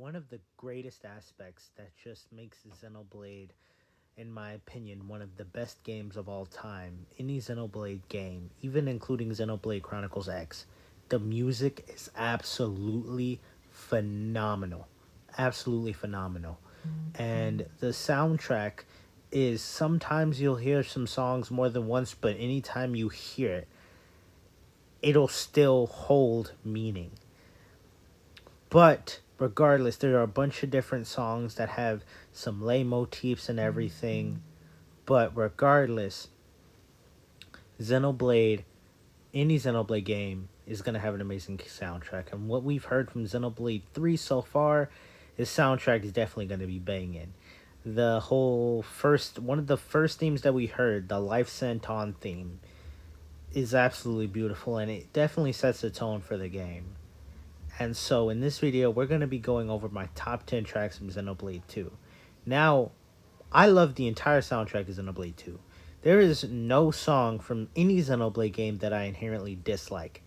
one of the greatest aspects that just makes Xenoblade, in my opinion, one of the best games of all time. Any Xenoblade game, even including Xenoblade Chronicles X, the music is absolutely phenomenal. Absolutely phenomenal. And the soundtrack is, sometimes you'll hear some songs more than once, but anytime you hear it, it'll still hold meaning. But regardless, there are a bunch of different songs that have some lay motifs and everything. But regardless, Xenoblade, any Xenoblade game is going to have an amazing soundtrack. And what we've heard from Xenoblade 3 so far, his soundtrack is definitely going to be banging. The whole one of the first themes that we heard, the Life Sent On theme, is absolutely beautiful, and it definitely sets the tone for the game. And so in this video, we're going to be going over my top 10 tracks from Xenoblade 2. Now, I love the entire soundtrack of Xenoblade 2. There is no song from any Xenoblade game that I inherently dislike.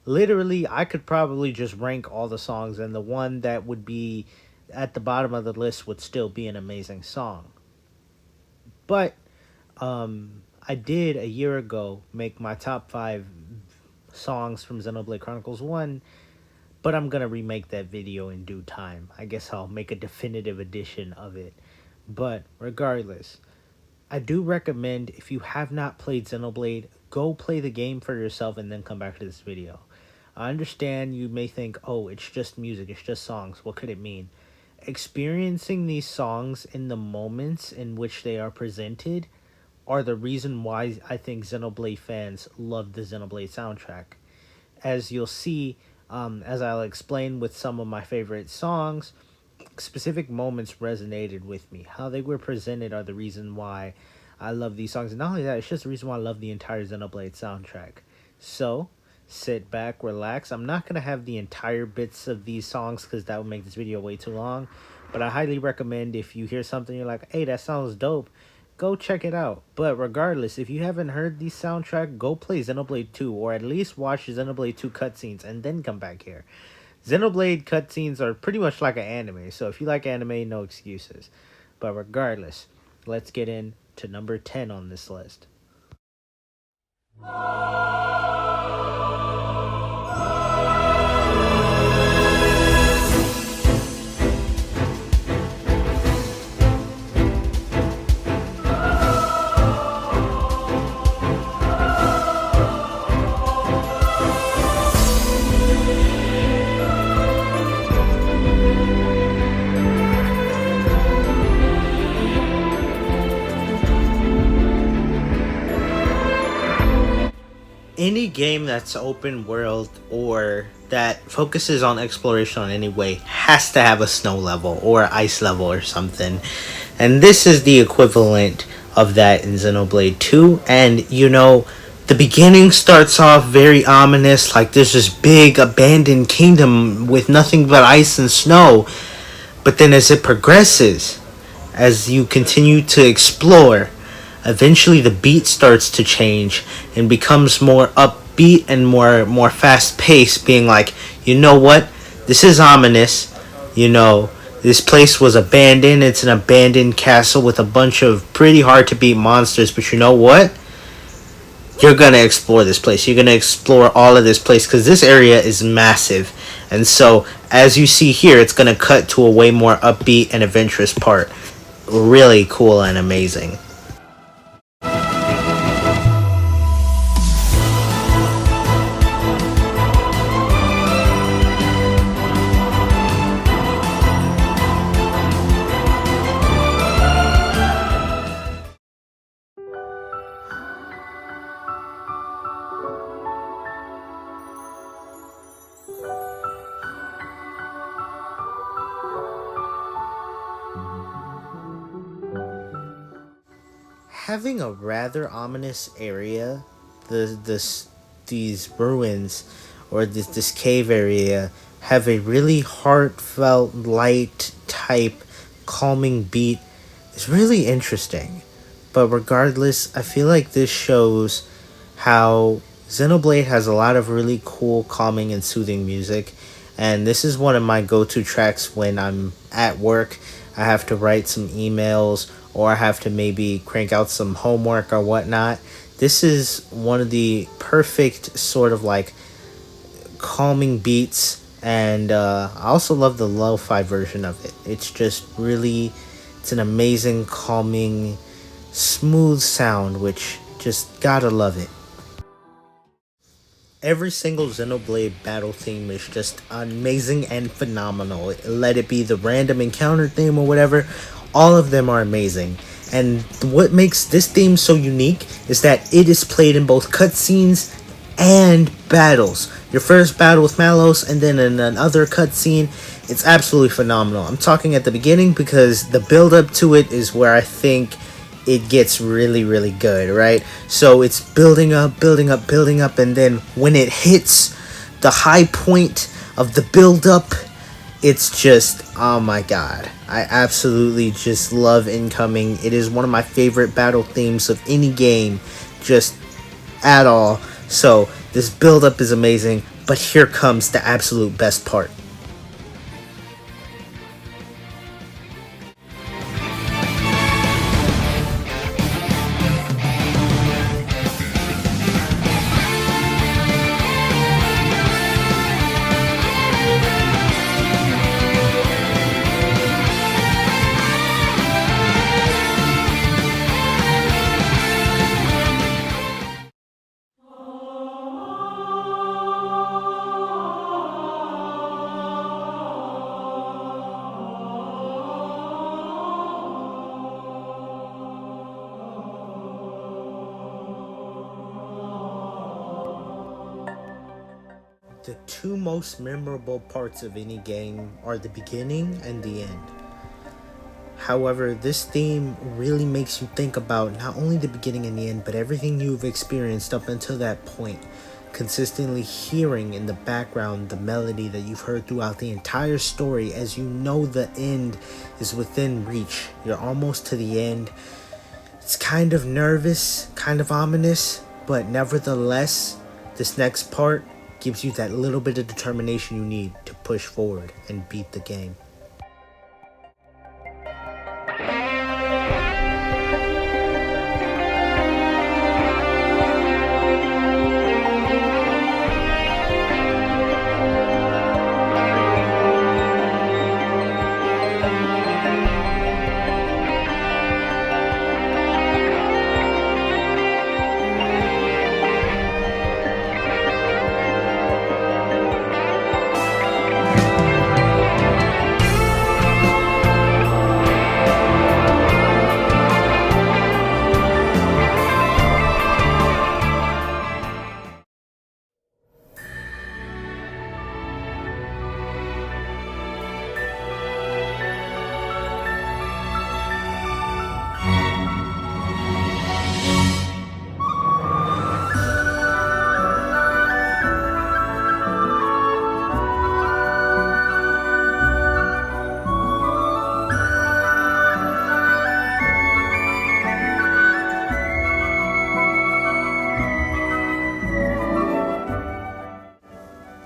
Literally, I could probably just rank all the songs, and the one that would be at the bottom of the list would still be an amazing song. But I did a year ago make my top 5 songs from Xenoblade Chronicles 1, but I'm going to remake that video in due time. I guess I'll make a definitive edition of it. But regardless, I do recommend, if you have not played Xenoblade, go play the game for yourself and then come back to this video. I understand you may think, oh, it's just music, it's just songs. What could it mean? Experiencing these songs in the moments in which they are presented are the reason why I think Xenoblade fans love the Xenoblade soundtrack. As you'll see, as I'll explain with some of my favorite songs, specific moments resonated with me. How they were presented are the reason why I love these songs. And not only that, it's just the reason why I love the entire Xenoblade soundtrack. So, sit back, relax. I'm not going to have the entire bits of these songs because that would make this video way too long. But I highly recommend, if you hear something you're like, hey, that sounds dope, go check it out. But regardless, if you haven't heard the soundtrack, go play Xenoblade 2, or at least watch Xenoblade 2 cutscenes and then come back here. Xenoblade cutscenes are pretty much like an anime, so if you like anime, no excuses. But regardless, let's get into number 10 on this list. Any game that's open world or that focuses on exploration in any way has to have a snow level or ice level or something. And this is the equivalent of that in Xenoblade 2. And, you know, the beginning starts off very ominous, like there's this big abandoned kingdom with nothing but ice and snow. But then as it progresses, as you continue to explore, eventually the beat starts to change and becomes more upbeat and more fast-paced, being like, you know what? This is ominous. You know, this place was abandoned. It's an abandoned castle with a bunch of pretty hard-to-beat monsters, but you know what? You're going to explore this place. You're going to explore all of this place because this area is massive. And so, as you see here, it's going to cut to a way more upbeat and adventurous part. Really cool and amazing. Having a rather ominous area, these ruins or this cave area have a really heartfelt, light type, calming beat is really interesting. But regardless, I feel like this shows how Xenoblade has a lot of really cool, calming, and soothing music. And this is one of my go-to tracks when I'm at work. I have to write some emails, or I have to maybe crank out some homework or whatnot. This is one of the perfect sort of like calming beats, and I also love the lo-fi version of it. It's just really, it's an amazing, calming, smooth sound, which just gotta love it. Every single Xenoblade battle theme is just amazing and phenomenal. Let it be the random encounter theme or whatever, all of them are amazing. And what makes this theme so unique is that it is played in both cutscenes and battles. Your first battle with Malos, and then in another cutscene. It's absolutely phenomenal. I'm talking at the beginning because the build up to it is where I think it gets really, really good, right? So it's building up, building up, building up, and then when it hits the high point of the build up, it's just, oh my god. I absolutely just love Incoming. It is one of my favorite battle themes of any game, just at all. So this build up is amazing, but here comes the absolute best part. The two most memorable parts of any game are the beginning and the end. However, this theme really makes you think about not only the beginning and the end, but everything you've experienced up until that point. Consistently hearing in the background the melody that you've heard throughout the entire story, as you know the end is within reach. You're almost to the end. It's kind of nervous, kind of ominous, but nevertheless, this next part gives you that little bit of determination you need to push forward and beat the game.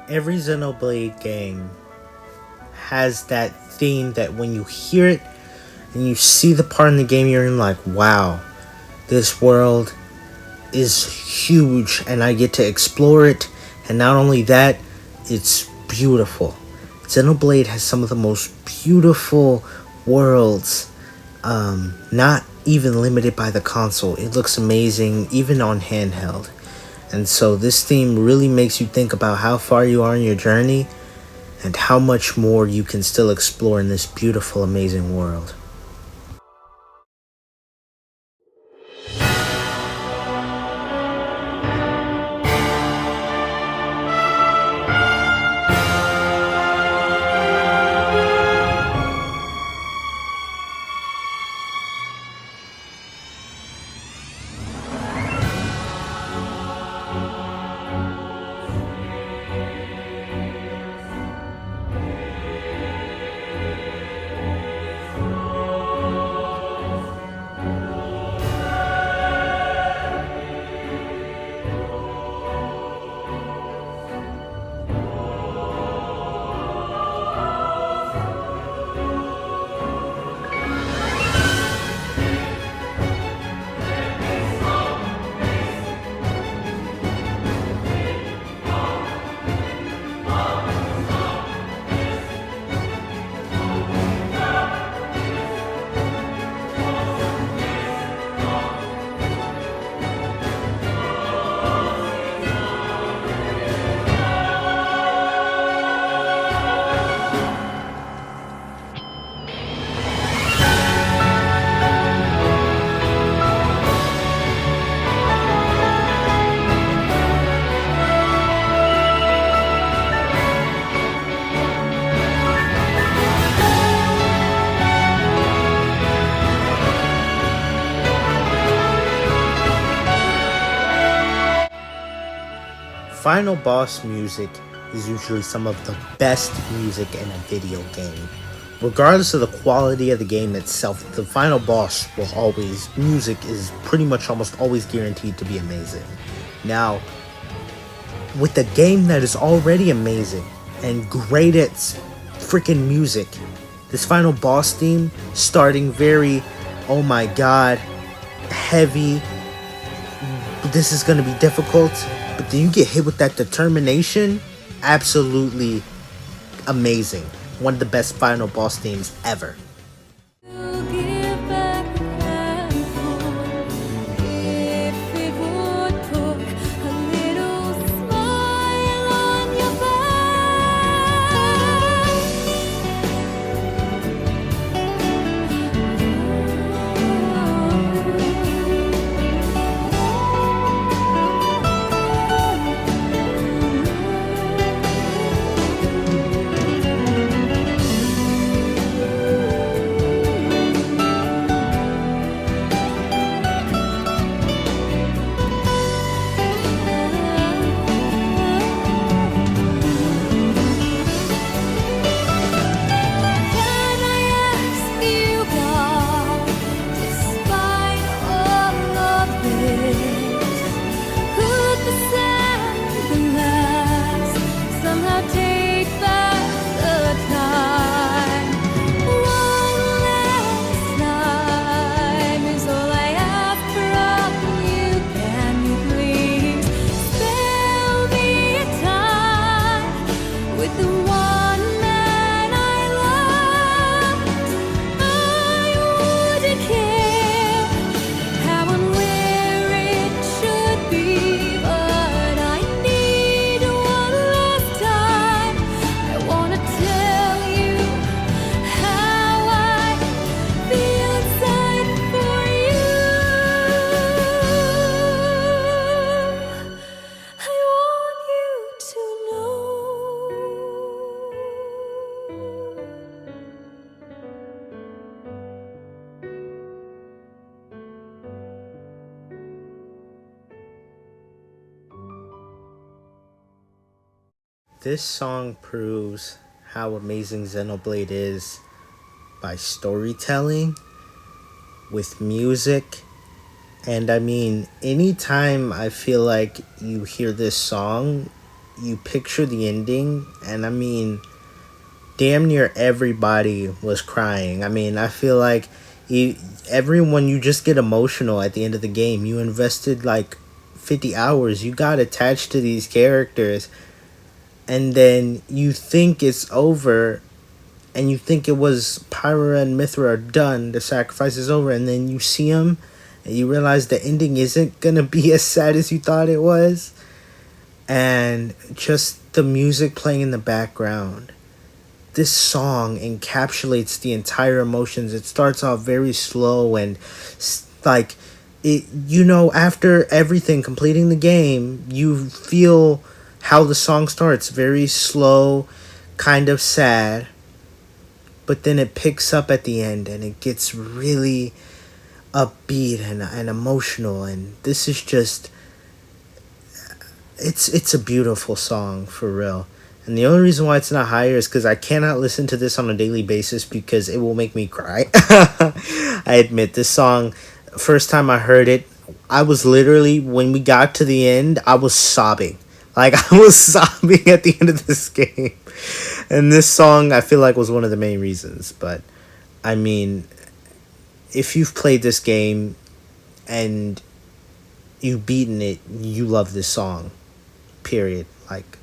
Every Xenoblade game has that theme that when you hear it and you see the part in the game, you're in like, wow, this world is huge and I get to explore it. And not only that, it's beautiful. Xenoblade has some of the most beautiful worlds, not even limited by the console. It looks amazing even on handheld. And so this theme really makes you think about how far you are in your journey and how much more you can still explore in this beautiful, amazing world. final boss music is usually some of the best music in a video game. Regardless of the quality of the game itself, the final boss will always, music is pretty much almost always guaranteed to be amazing. Now, with a game that is already amazing and great at freaking music, this final boss theme starting very, oh my god, heavy, this is going to be difficult, but then you get hit with that determination, absolutely amazing. One of the best final boss themes ever. This song proves how amazing Xenoblade is by storytelling, with music, and I mean, anytime I feel like you hear this song, you picture the ending, and I mean, damn near everybody was crying. I mean, I feel like everyone, you just get emotional at the end of the game. You invested like 50 hours, you got attached to these characters, and then you think it's over, and you think it was Pyra and Mithra are done, the sacrifice is over, and then you see them, and you realize the ending isn't gonna be as sad as you thought it was. And just the music playing in the background. This song encapsulates the entire emotions. It starts off very slow and like, it, you know, after everything, completing the game, you feel how the song starts, very slow, kind of sad, but then it picks up at the end and it gets really upbeat and emotional, and this is just, it's a beautiful song for real. And the only reason why it's not higher is because I cannot listen to this on a daily basis because it will make me cry. I admit, this song, first time I heard it, I was literally, when we got to the end, I was sobbing. Like, I was sobbing at the end of this game. And this song, I feel like, was one of the main reasons. But, I mean, if you've played this game and you've beaten it, you love this song. Period. Like,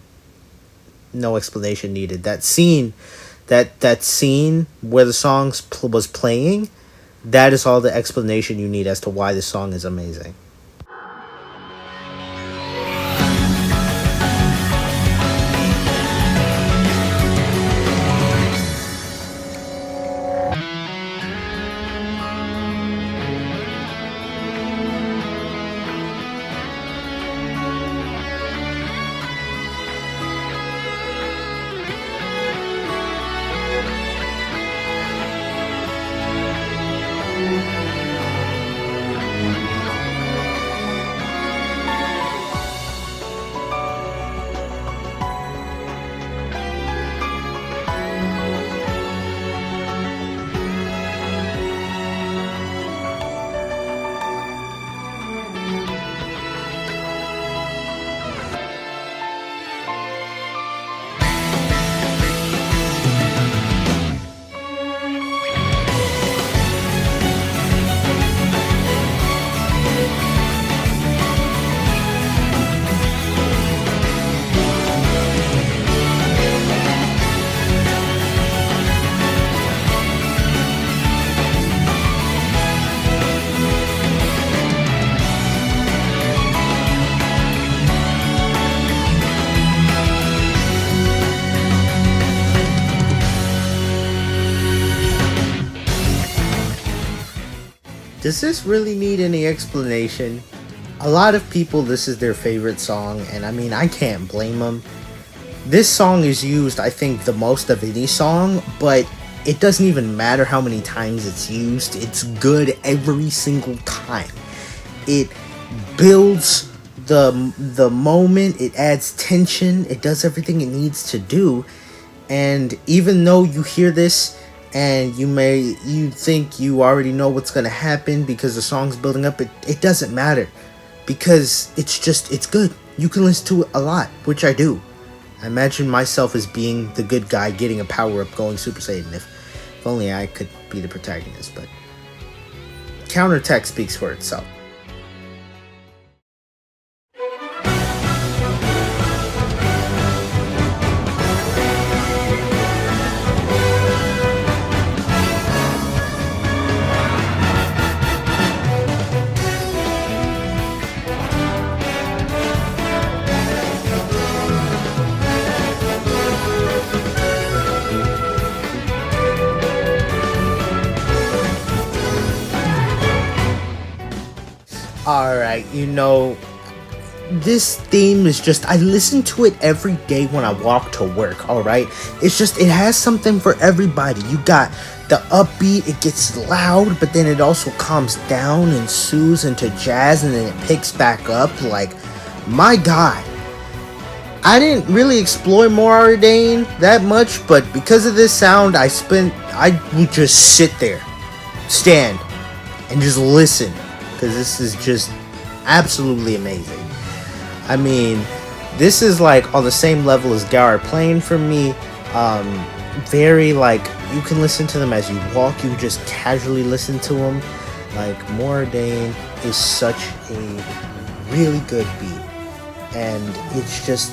no explanation needed. That scene, that scene where the song was playing, that is all the explanation you need as to why this song is amazing. Does this really need any explanation? A lot of people, this is their favorite song, and I mean, I can't blame them. This song is used, I think, the most of any song, but it doesn't even matter how many times it's used. It's good every single time. It builds the moment, it adds tension, it does everything it needs to do. And even though you hear this and you think you already know what's gonna happen because the song's building up, it doesn't matter. Because it's good. You can listen to it a lot, which I do. I imagine myself as being the good guy getting a power-up going Super Saiyan. If only I could be the protagonist, but counterattack speaks for itself. Alright, this theme is just, I listen to it every day when I walk to work, alright? It's just, it has something for everybody. You got the upbeat, it gets loud, but then it also calms down and soothes into jazz, and then it picks back up. Like, my god. I didn't really explore Moradane that much, but because of this sound, I would just sit there, stand, and just listen. Because this is just absolutely amazing. I mean, this is like on the same level as Gaur Plain for me. Very like, you can listen to them as you walk, you just casually listen to them. Like, Moradane is such a really good beat. And it's just,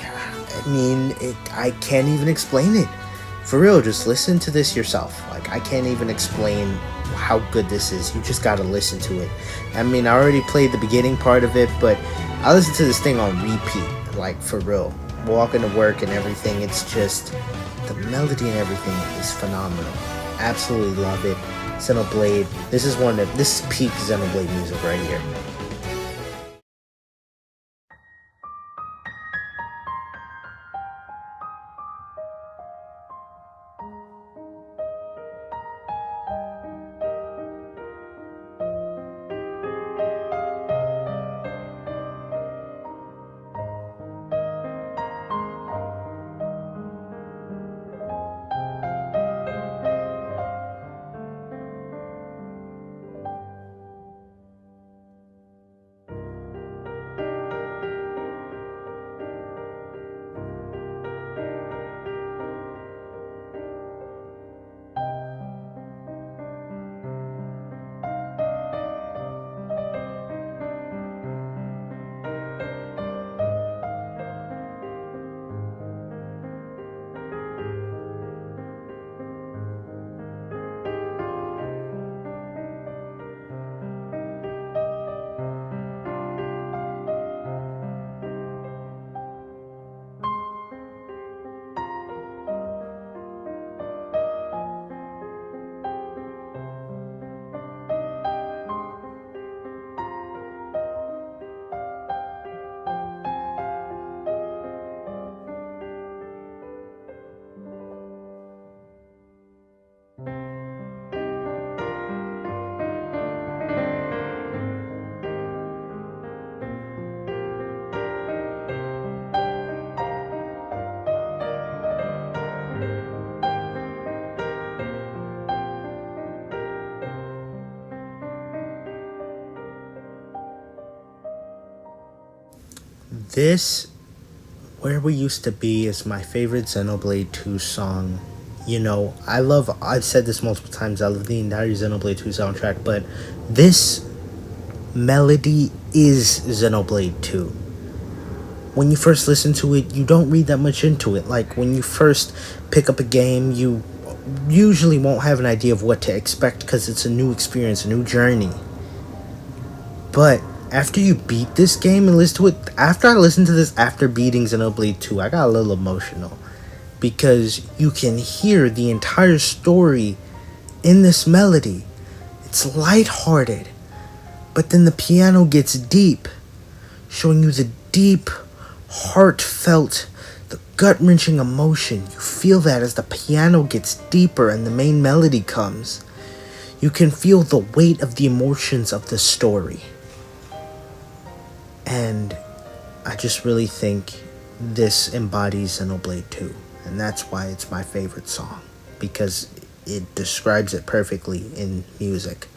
I mean, I can't even explain it. For real, just listen to this yourself. Like, I can't even explain how good this is. You just gotta listen to it. I mean, I already played the beginning part of it, but I listen to this thing on repeat. Like, for real. Walking to work and everything, it's just, the melody and everything is phenomenal. Absolutely love it. Xenoblade, this is peak Xenoblade music right here. This, Where We Used to Be, is my favorite Xenoblade 2 song. I've said this multiple times, I love the entire Xenoblade 2 soundtrack, but this melody is Xenoblade 2. When you first listen to it, you don't read that much into it. Like, when you first pick up a game, you usually won't have an idea of what to expect because it's a new experience, a new journey. But after you beat this game and listen to it, after I listened to this after beating Xenoblade 2, I got a little emotional. Because you can hear the entire story in this melody. It's lighthearted, but then the piano gets deep, showing you the deep, heartfelt, the gut-wrenching emotion. You feel that as the piano gets deeper and the main melody comes. You can feel the weight of the emotions of the story. And I just really think this embodies Xenoblade 2. And that's why it's my favorite song. Because it describes it perfectly in music.